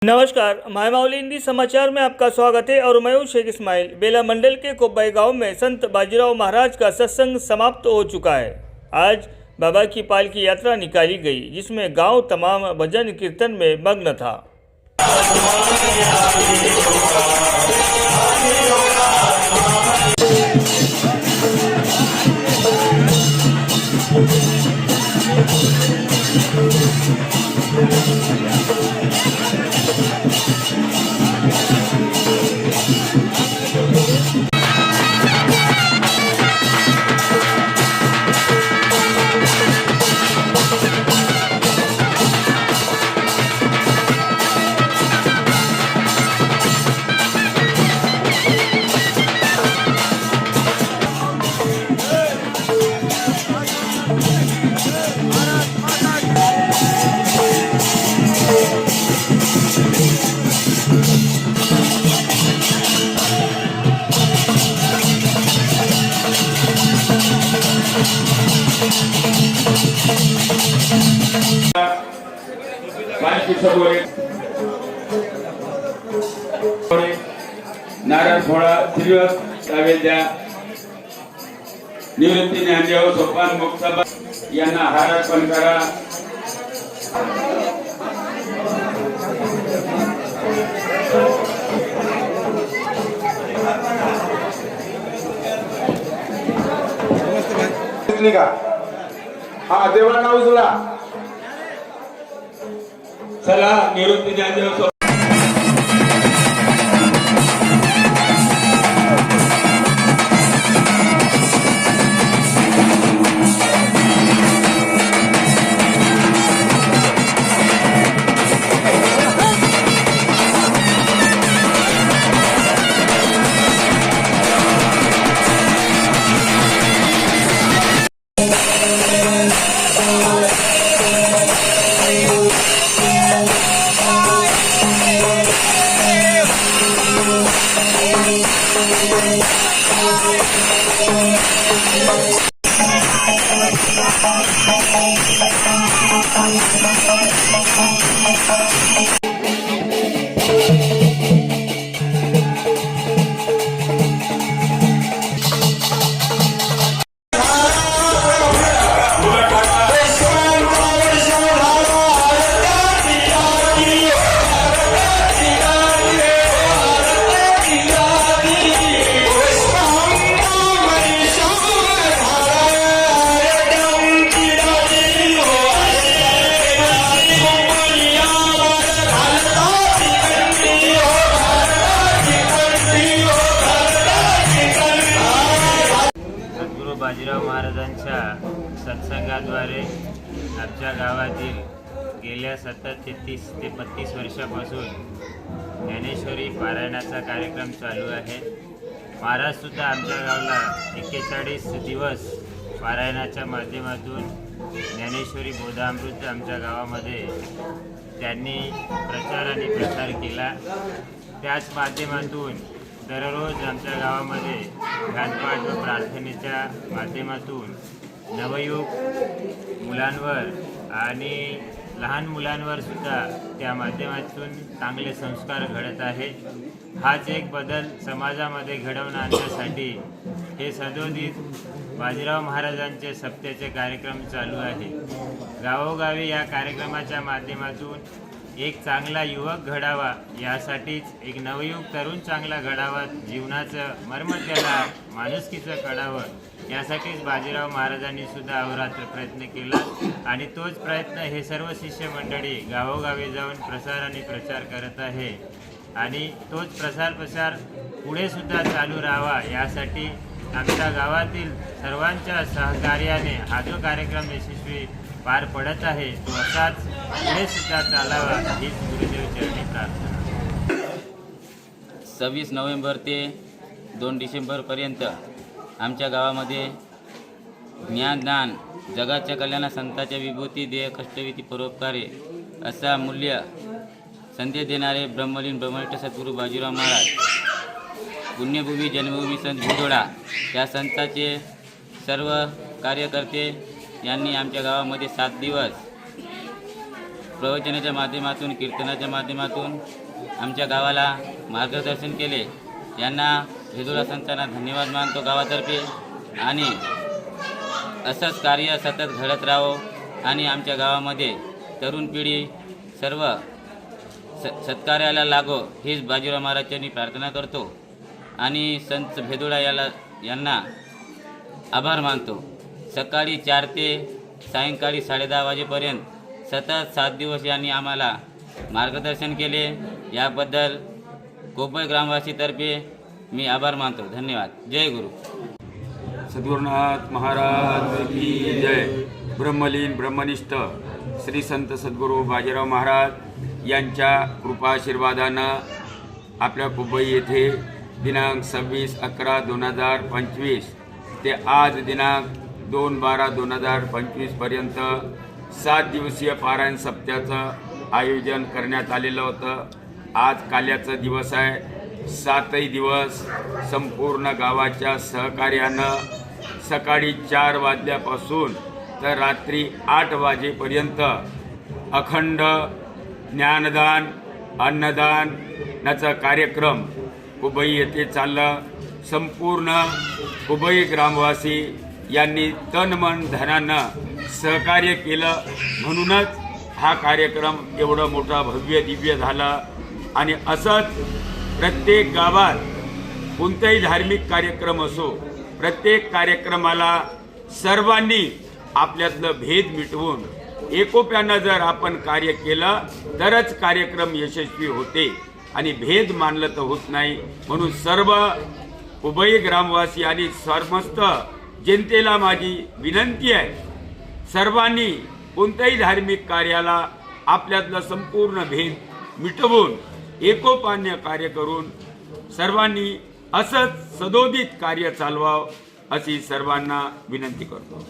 नमस्कार, मायमावली हिंदी समाचार में आपका स्वागत है और मैं हूं शेख इस्माइल। बेला मंडल के कोब्बाई गांव में संत बाजीराव महाराज का सत्संग समाप्त हो चुका है। आज बाबा की पालकी यात्रा निकाली गई, जिसमें गांव तमाम भजन कीर्तन में मग्न था। नारायण फोड़ा श्रीवास कावेजा निवृत्ती ज्ञानदेव सोपान मुक्ताबा यांना हार अर्पण करा। हा देवाला उचला चला निवृत्ती ज्ञानदेव बाजीराव महाराजांच्या सत्संगाद्वारे आमच्या गावातील गेल्या सतत 33 ते 32 वर्षापासून ज्ञानेश्वरी पारायणाचा कार्यक्रम चालू आहे। महाराजसुद्धा आमच्या गावाला 41 दिवस पारायणाच्या माध्यमातून ज्ञानेश्वरी बोधामृत आमच्या गावामध्ये त्यांनी प्रचार आणि प्रसार केला। त्याच माध्यमातून दररोज आमच्या गावामध्ये गाणपाठ व प्रार्थनेच्या माध्यमातून नवयुवक मुलांवर आणि लहान मुलांवर सुद्धा त्या माध्यमातून चांगले संस्कार घडत आहेत। हाच एक बदल समाजामध्ये घडवून आणण्यासाठी हे सदोदित बाजीराव महाराजांचे सप्त्याचे कार्यक्रम चालू आहे। गावोगावी या कार्यक्रमाच्या माध्यमातून एक चांगला युवक घडावा, यासाठीच एक नवयुवक तरुण चांगला घडावा, जीवनाचं मर्म त्याला माणुसकीचं कळावं, यासाठीच बाजीराव महाराजांनी सुद्धा अहोरात्र प्रयत्न केला आणि तोच प्रयत्न हे सर्व शिष्य मंडळी गावोगावी जाऊन प्रसार आणि प्रचार करत आहे आणि तोच प्रसार पुढे सुद्धा चालू राहावा, यासाठी आमच्या गावातील सर्वांच्या सहकार्याने हा जो कार्यक्रम यशस्वी पार पडत आहे तो असाच पुढे सुद्धा चालावा, हीच गुरुदेव चरणी प्रार्थना। 26 नोव्हेंबर ते 2 डिसेंबरपर्यंत आमच्या गावामध्ये ज्ञानदान, जगाच्या कल्याणा, संतांच्या विभूती, देह कष्टविधी, परोपकारे असा मूल्य संदेश देणारे ब्रह्मलीन ब्रह्मनिष्ठ सद्गुरू बाजीराव महाराज, पुण्यभूमी जन्मभूमी संत बुधोडा या संतांचे सर्व कार्यकर्ते यांनी आमच्या गावामध्ये 7 दिवस प्रवचनाच्या माध्यमातून, कीर्तनाच्या माध्यमातून आमच्या गावाला मार्गदर्शन केले. यांना भेदुला संतांना धन्यवाद मानतो गावातर्फे. आणि असंच कार्य सतत घडत राहो आणि आमच्या गावामध्ये तरुण पिढी सर्व सत्कार्याला लागो हीच बाजीराव महाराजांनी प्रार्थना करतो. आणि संत भेदुळा यांना आभार मानतो. सकाळी 4 ते सायंकाळी 10:30 वाजेपर्यंत सतत 7 दिवस यांनी आम्हाला मार्गदर्शन केले. याबद्दल कोपई ग्रामवासीतर्फे मी आभार मानतो. धन्यवाद. जय गुरु. सद्गुरुनाथ महाराज की जय. ब्रह्मलीन ब्रह्मनिष्ठ श्री संत सद्गुरू बाजीराव महाराज यांच्या कृपाशीर्वादानं आपल्या कोपई येथे दिनांक 26/11/2025 ते आज दिनांक 2/12/2025 पर्यंत 7 दिवसीय पारायण सप्त्याचं आयोजन करण्यात आलेलं होतं. आज काल्याचा दिवस आहे. 7ही दिवस संपूर्ण गावाच्या सहकार्यानं सकाळी 4 वाजल्यापासून तर रात्री 8 वाजेपर्यंत अखंड ज्ञानदान अन्नदानाचा कार्यक्रम कोपई येथे चालला. संपूर्ण कोपई ग्रामवासी यांनी तन मन धनानं सहकार्य केलं म्हणूनच हा कार्यक्रम एवढा मोठा भव्य दिव्य झाला. आणि असंच प्रत्येक गावात कोणताही धार्मिक कार्यक्रम असो, प्रत्येक कार्यक्रमाला सर्वांनी आपल्यातलं भेद मिटवून एकोप्यानं जर आपण कार्य केलं तरच कार्यक्रम यशस्वी होते आणि भेद मानलं तर होत नाही. म्हणून सर्व कोपई ग्रामवासी आणि समस्त जनतेला माझी विनंती आहे, सर्वांनी कोणत्याही धार्मिक कार्याला आपल्यातलं संपूर्ण भेद मिटवून एकोपाने कार्य करून सर्वांनी असंच सदोदित कार्य चालवावं अशी सर्वांना विनंती करतो.